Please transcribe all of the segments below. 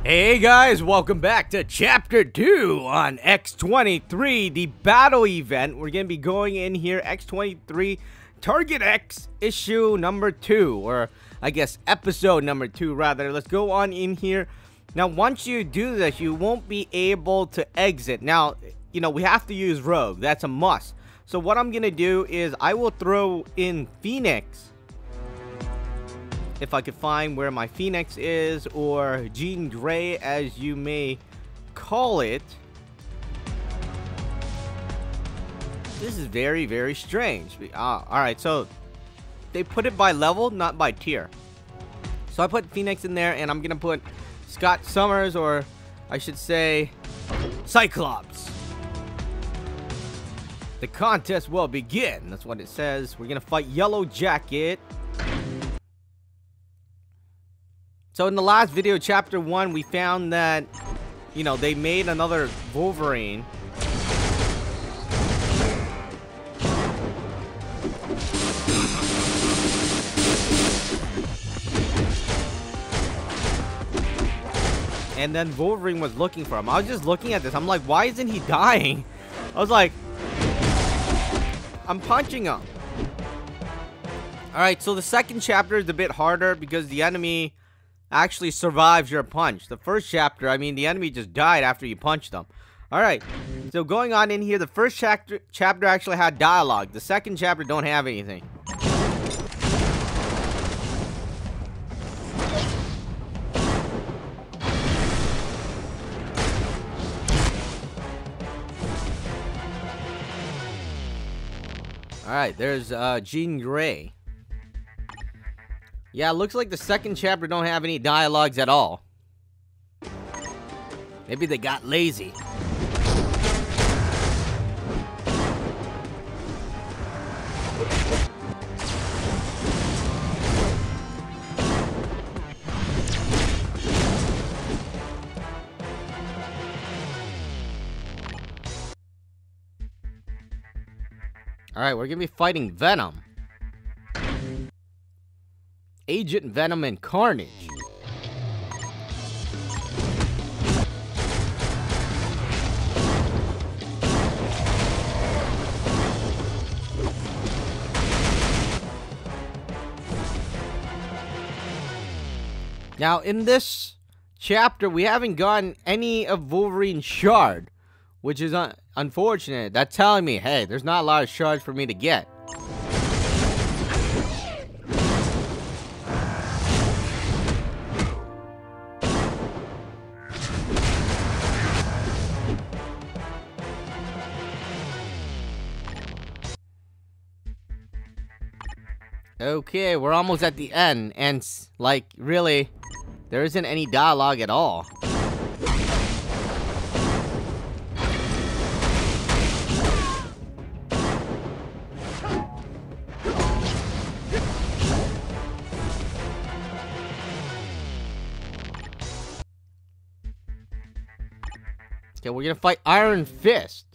Hey guys, welcome back to Chapter 2 on X-23, the battle event. We're going to be going in here, X-23, Target X, issue number 2, or I guess episode number 2, rather. Let's go on in here. Now, once you do this, you won't be able to exit. Now, you know, we have to use Rogue. That's a must. So what I'm going to do is I will throw in Phoenix. If I could find where my Phoenix is, or Jean Grey as you may call it. This is very, very strange. Alright, so they put it by level, not by tier. So I put Phoenix in there, and I'm going to put Scott Summers, or I should say Cyclops. The contest will begin. That's what it says. We're going to fight Yellow Jacket. So in the last video, Chapter 1, we found that, you know, they made another Wolverine. And then Wolverine was looking for him. I was just looking at this. I'm like, why isn't he dying? I was like, I'm punching him. Alright, so the second chapter is a bit harder because the enemy actually survives your punch. The first chapter, I mean, the enemy just died after you punched them. Alright, so going on in here, the first chapter actually had dialogue. The second chapter don't have anything. Alright, there's Jean Grey. Yeah, it looks like the second chapter don't have any dialogues at all. Maybe they got lazy. Alright, we're gonna be fighting Venom. Agent Venom and Carnage. Now, in this chapter, we haven't gotten any of Wolverine's S.H.I.E.L.D, which is unfortunate. That's telling me, hey, there's not a lot of S.H.I.E.L.D for me to get. Okay, we're almost at the end, and, like, really, there isn't any dialogue at all. Okay, we're gonna fight Iron Fist.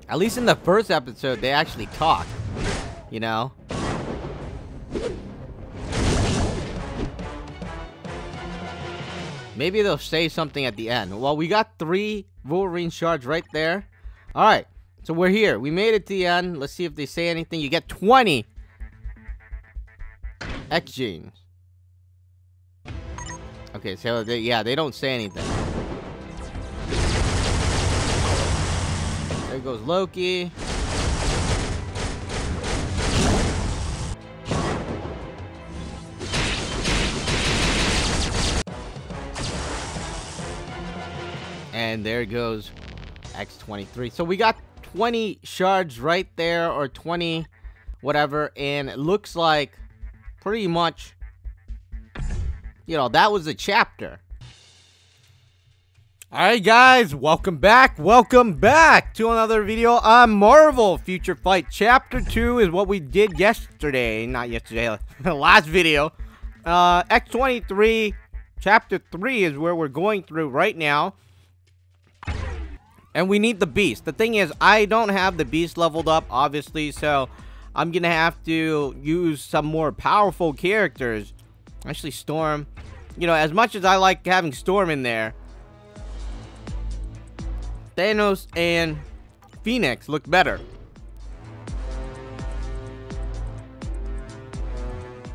At least in the first episode, they actually talk, you know? Maybe they'll say something at the end. Well, we got 3 Wolverine shards right there. Alright, so we're here. We made it to the end. Let's see if they say anything. You get 20 X-Genes. Okay, so they don't say anything. There goes Loki. And there goes X-23. So we got 20 shards right there, or 20 whatever, and it looks like pretty much, you know, that was a chapter. Alright guys, welcome back to another video on Marvel Future Fight. Chapter 2 is what we did yesterday, not yesterday, the last video. X-23, Chapter 3 is where we're going through right now. And we need the beast. The thing is, I don't have the beast leveled up, obviously, so I'm gonna have to use some more powerful characters. Actually, Storm. You know, as much as I like having Storm in there, Thanos and Phoenix look better.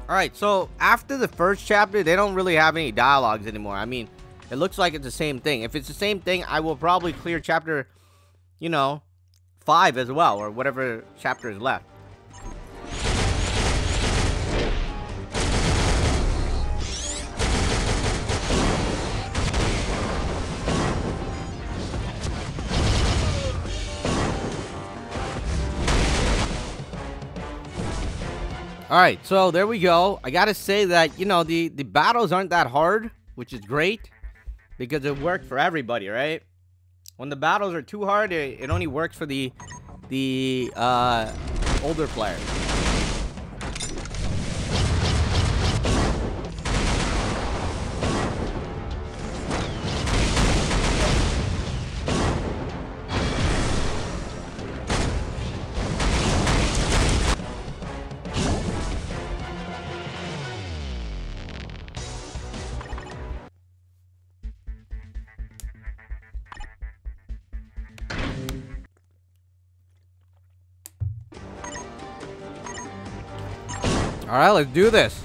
Alright, so after the first chapter, they don't really have any dialogues anymore. I mean, it looks like it's the same thing. If it's the same thing, I will probably clear chapter, you know, 5 as well, or whatever chapter is left. Alright, so there we go. I gotta say that, you know, the battles aren't that hard, which is great, because it worked for everybody, right? When the battles are too hard, it only works for the older players. Alright, let's do this.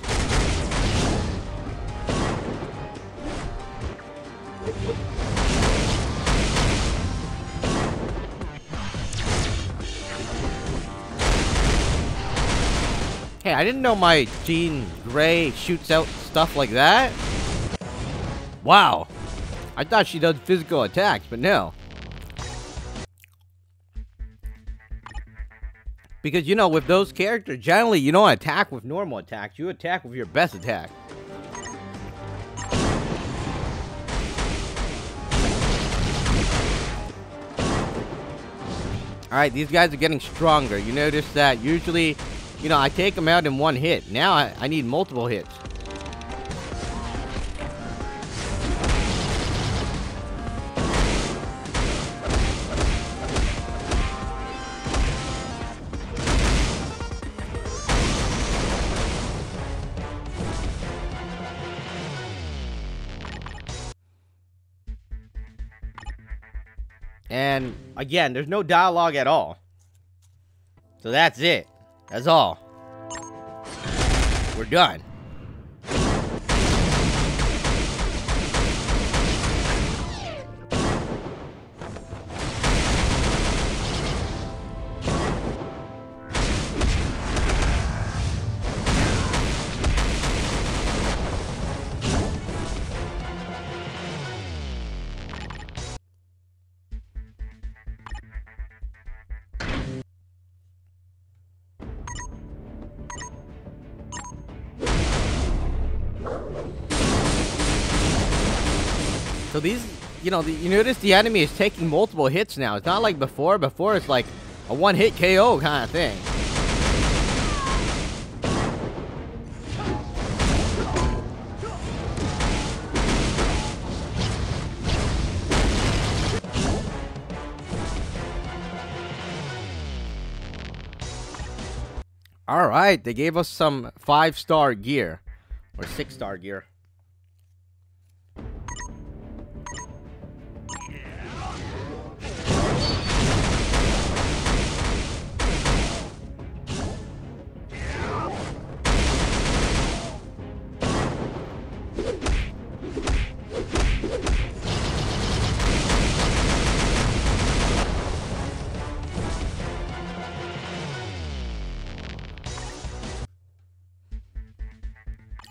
Hey, I didn't know my Jean Grey shoots out stuff like that. Wow. I thought she does physical attacks, but no. Because, you know, with those characters, generally, you don't attack with normal attacks. You attack with your best attack. Alright, these guys are getting stronger. You notice that usually, you know, I take them out in one hit. Now I need multiple hits. And again, there's no dialogue at all. So that's it. That's all. We're done. So these, you know, you notice the enemy is taking multiple hits now. It's not like before. Before it's like a one-hit KO kind of thing. All right, they gave us some 5-star gear or 6-star gear.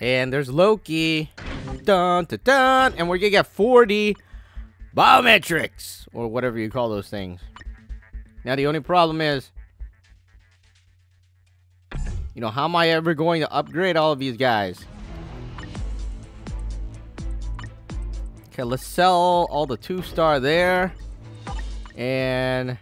And there's Loki. Dun, dun, dun. And we're gonna get 40 biometrics. Or whatever you call those things. Now the only problem is, you know, how am I ever going to upgrade all of these guys? Okay, let's sell all the 2-star there. And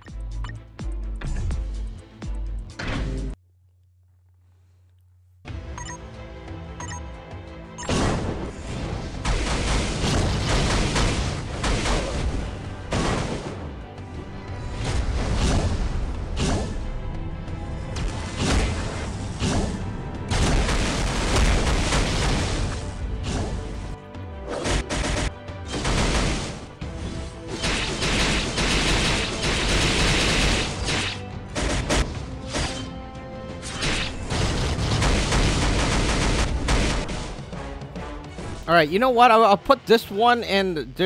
Alright, you know what? I'll put this one and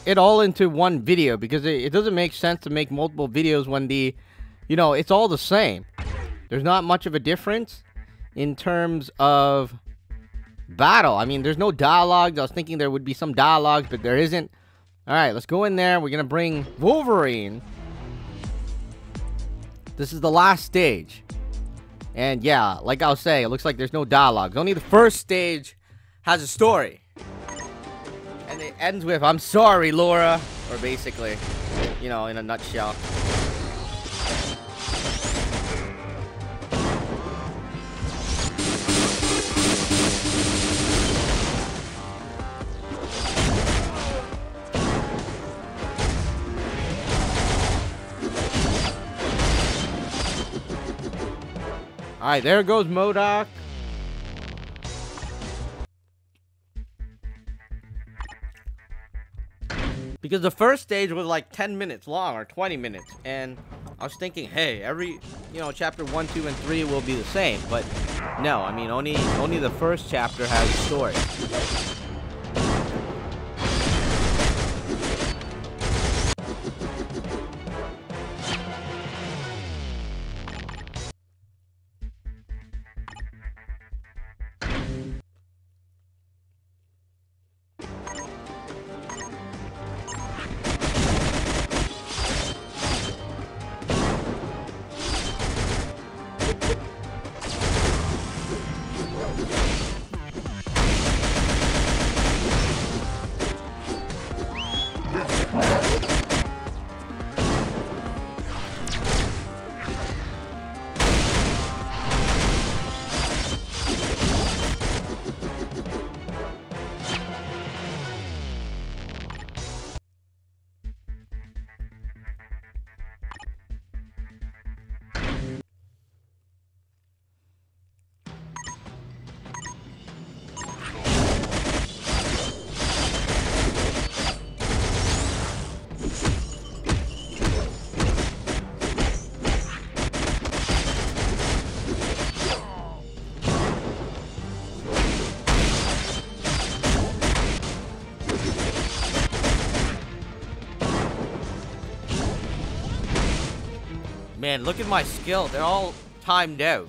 it all into one video, because it doesn't make sense to make multiple videos when it's all the same. There's not much of a difference in terms of battle. I mean, there's no dialogue. I was thinking there would be some dialogue, but there isn't. Alright, let's go in there. We're gonna bring Wolverine. This is the last stage. And yeah, like I was saying, it looks like there's no dialogue. Only the first stage has a story. And it ends with, "I'm sorry, Laura." Or basically, in a nutshell. Alright, there goes MODOK. Because the first stage was like 10 minutes long, or 20 minutes. And I was thinking, hey, every, chapter 1, 2, and 3 will be the same. But no, I mean, only the first chapter has a story. Man, look at my skill. They're all timed out.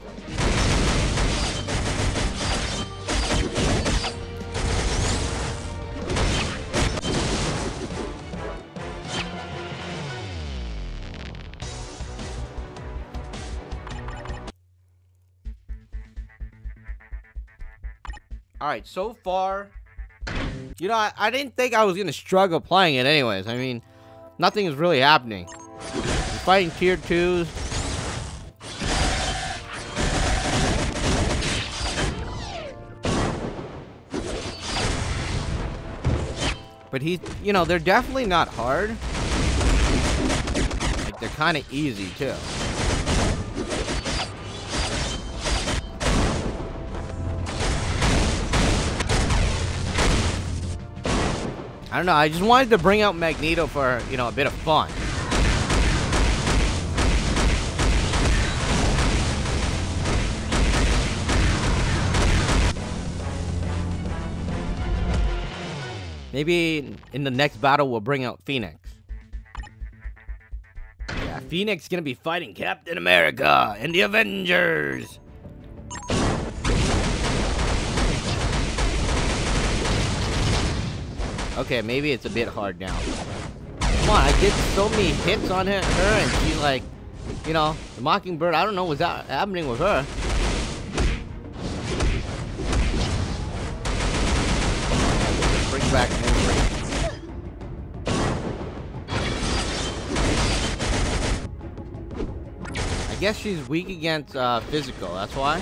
Alright, so far, I didn't think I was going to struggle playing it anyways. I mean, nothing is really happening. Fighting tier 2s. But they're definitely not hard. Like, they're kind of easy, too. I don't know, I just wanted to bring out Magneto for, a bit of fun. Maybe in the next battle we'll bring out Phoenix. Yeah, Phoenix is gonna be fighting Captain America and the Avengers. Okay, maybe it's a bit hard now. Come on, I did so many hits on her and she like, the Mockingbird, I don't know what's happening with her. Bring back Wolverine. I guess she's weak against physical, that's why.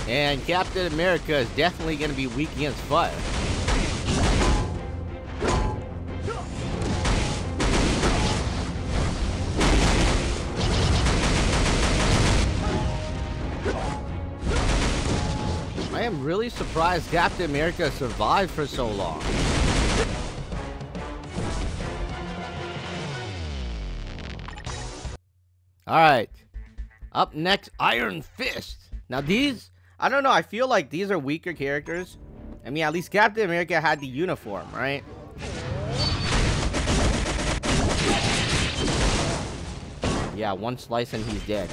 And Captain America is definitely going to be weak against fire. I am really surprised Captain America survived for so long. Alright. Up next, Iron Fist. Now these, I don't know, I feel like these are weaker characters. I mean, at least Captain America had the uniform, right? Yeah, one slice and he's dead.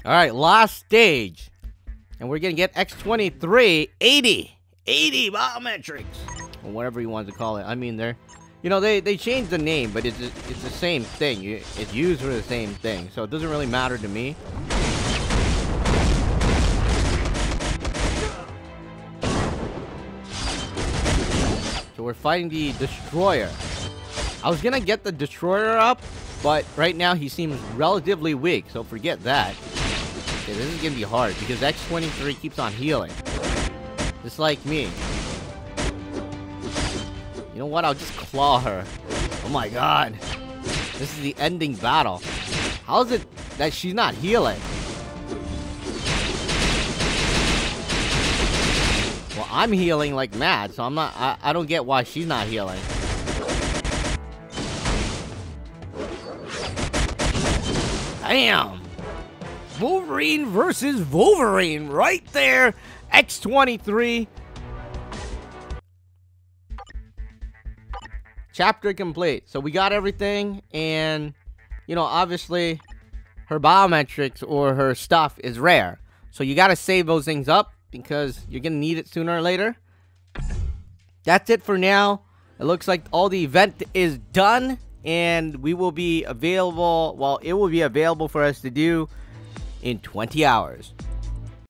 Alright, last stage. And we're gonna get X-23 80 biometrics. Or whatever you want to call it. I mean, they're... You know, they changed the name, but it's the same thing. It's used for the same thing. So it doesn't really matter to me. So we're fighting the Destroyer. I was gonna get the Destroyer up, but right now he seems relatively weak, so forget that. Okay, this is gonna be hard because X-23 keeps on healing. Just like me. You know what? I'll just claw her. Oh my god. This is the ending battle. How is it that she's not healing? Well, I'm healing like mad, so I don't get why she's not healing. Damn! Wolverine versus Wolverine right there. X-23. Chapter complete. So we got everything, and you know, obviously her biometrics or her stuff is rare. So you gotta save those things up because you're gonna need it sooner or later. That's it for now. It looks like all the event is done, and we will be available, well, it will be available for us to do in 20 hours.